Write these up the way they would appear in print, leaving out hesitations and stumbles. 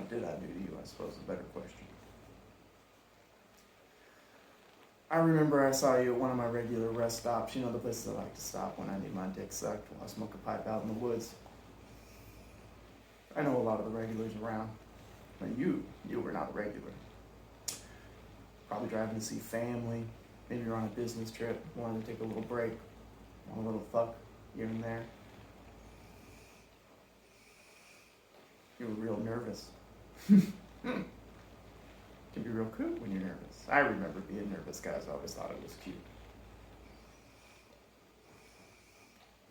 what did I do to you, I suppose is a better question. I remember I saw you at one of my regular rest stops, you know, the places I like to stop when I need my dick sucked while I smoke a pipe out in the woods. I know a lot of the regulars around, but you were not a regular. Probably driving to see family, maybe you're on a business trip, wanted to take a little break, want a little fuck here and there. You were real nervous. Can be real cute when you're nervous. I remember being nervous, guys. I always thought it was cute.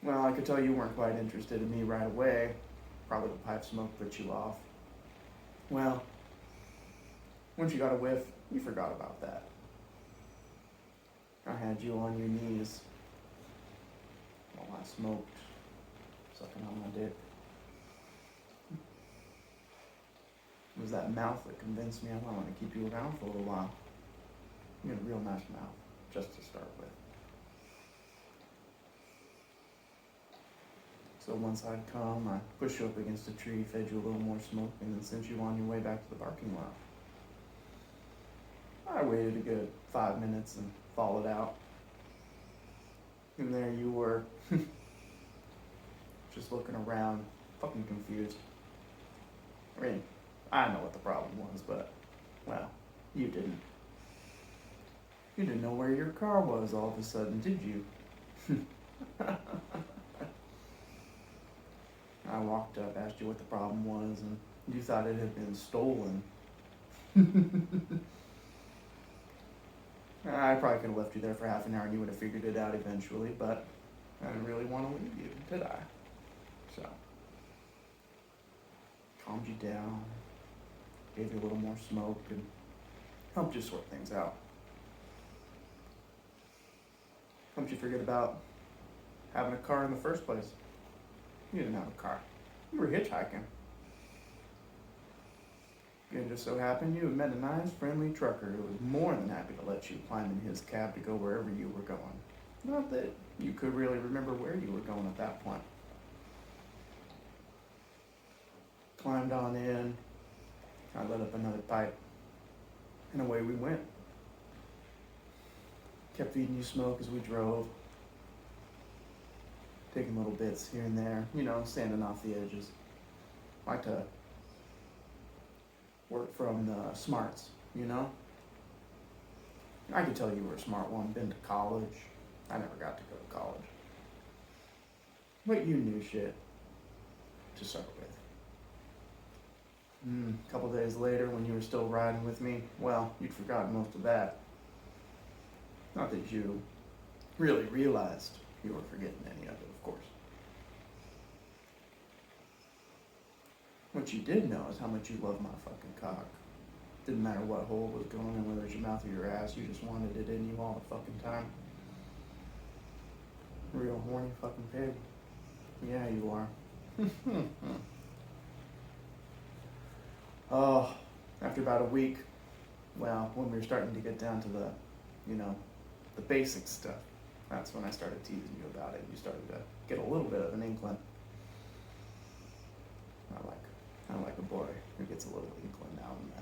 Well, I could tell you weren't quite interested in me right away. Probably the pipe smoke put you off. Well, once you got a whiff, you forgot about that. I had you on your knees while I smoked, sucking on my dick. It was that mouth that convinced me I wanted to keep you around for a little while. You had a real nice mouth, just to start with. So once I'd come, I pushed you up against a tree, fed you a little more smoke, and then sent you on your way back to the parking lot. I waited a good 5 minutes and followed out. And there you were, just looking around, fucking confused. I mean, I know what the problem was, but, well, you didn't. You didn't know where your car was all of a sudden, did you? I walked up, asked you what the problem was, and you thought it had been stolen. I probably could have left you there for half an hour and you would have figured it out eventually, but I didn't really want to leave you, did I? So, calmed you down, gave you a little more smoke, and helped you sort things out. Helped you forget about having a car in the first place. You didn't have a car. You were hitchhiking. It just so happened you had met a nice, friendly trucker who was more than happy to let you climb in his cab to go wherever you were going. Not that you could really remember where you were going at that point. Climbed on in. I lit up another pipe. And away we went. Kept feeding you smoke as we drove. Taking little bits here and there, you know, standing off the edges. Like to work from the smarts, you know? I could tell you were a smart one, been to college. I never got to go to college. But you knew shit to start with. A couple days later, when you were still riding with me, well, you'd forgotten most of that. Not that you really realized you were forgetting any of it, of course. What you did know is how much you loved my fucking cock. Didn't matter what hole it was going in, whether it was your mouth or your ass, you just wanted it in you all the fucking time. Real horny fucking pig. Yeah, you are. Oh, after about a week, well, when we were starting to get down to the, you know, the basic stuff, that's when I started teasing you about it. You started to get a little bit of an inkling. I like a boy who gets a little inkling now and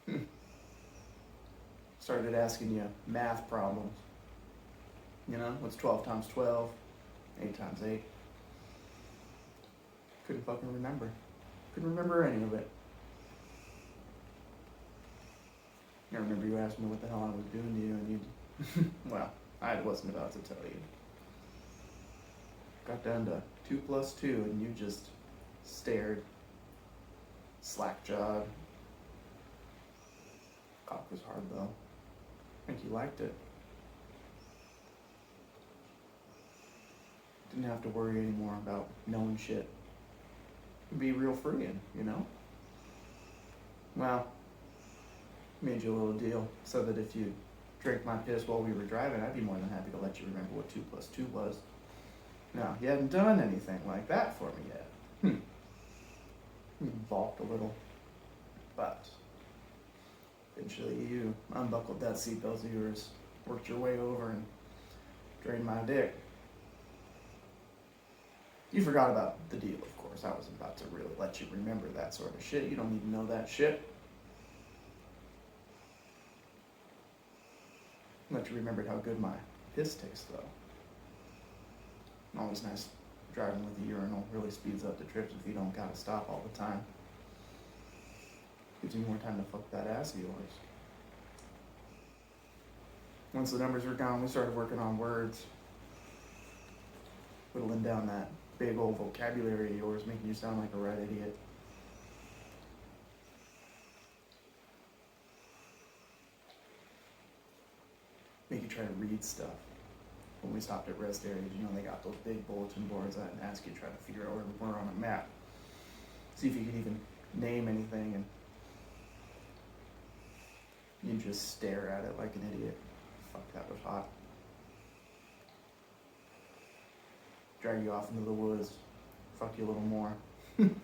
then. Started asking you math problems. You know, what's 12 times 12? 8 times 8? Couldn't fucking remember. Couldn't remember any of it. I remember you asked me what the hell I was doing to you, and you, well, I wasn't about to tell you. Got down to 2 plus 2, and you just stared, slack-jawed. Cock was hard, though. I think you liked it. Didn't have to worry anymore about knowing shit. It'd be real freeing, you know? Well, made you a little deal so that if you drank my piss while we were driving, I'd be more than happy to let you remember what 2 plus 2 was. No, you hadn't done anything like that for me yet. You balked a little, but eventually you unbuckled that seatbelt of yours, worked your way over and drained my dick. You forgot about the deal, of course. course, I was about to really let you remember that sort of shit. You don't need to know that shit. Let you remembered how good my piss tastes, though. Always nice driving with the urinal. Really speeds up the trips if you don't gotta stop all the time. Gives you more time to fuck that ass of yours. Once the numbers were gone, we started working on words. Whittling down that big old vocabulary of yours, making you sound like a right idiot. Make you try to read stuff. When we stopped at rest areas, you know, they got those big bulletin boards that ask you to try to figure out where we're on a map. See if you could even name anything, and you just stare at it like an idiot. Fuck, that was hot. Drag you off into the woods. Fuck you a little more. You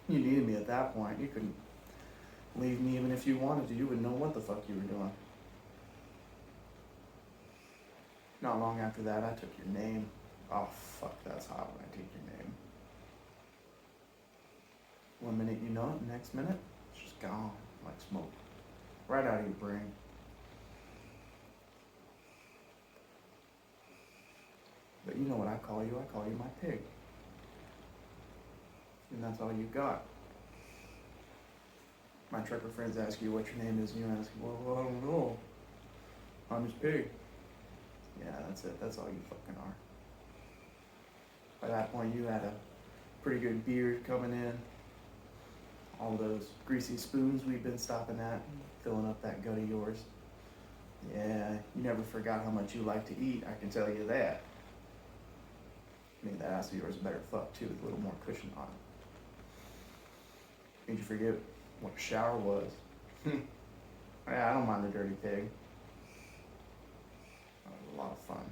needed me at that point. You couldn't leave me even if you wanted to. You wouldn't know what the fuck you were doing. Not long after that, I took your name. Oh, fuck, that's hot when I take your name. 1 minute you know it, the next minute, it's just gone like smoke. Right out of your brain. But you know what I call you? I call you my pig. And that's all you got. My trucker friends ask you what your name is, and you ask, well, I don't know. I'm his pig. Yeah, that's it. That's all you fucking are. By that point, you had a pretty good beard coming in. All those greasy spoons we've been stopping at, filling up that gut of yours. Yeah, you never forgot how much you like to eat, I can tell you that. I mean, that ass of yours is better fuck too, with a little more cushion on it. Made you forget what a shower was. Yeah, I don't mind the dirty pig. That was a lot of fun.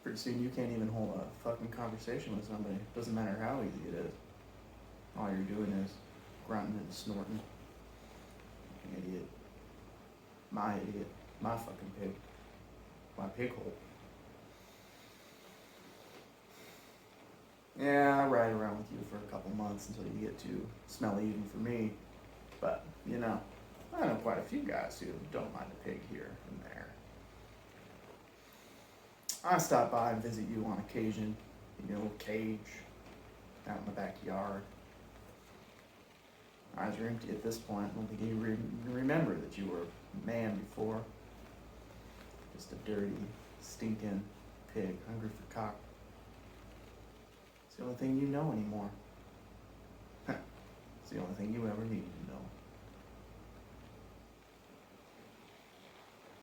Pretty soon you can't even hold a fucking conversation with somebody. Doesn't matter how easy it is. All you're doing is grunting and snorting. Fucking idiot. My idiot. My fucking pig. My pig hole. Yeah, I ride around with you for a couple months until you get too smelly even for me. But, you know, I know quite a few guys who don't mind a pig here and there. I stop by and visit you on occasion in your little cage out in the backyard. Eyes are empty at this point. I don't think you remember that you were a man before. Just a dirty, stinking pig, hungry for cock. It's the only thing you know anymore. It's the only thing you ever needed to know.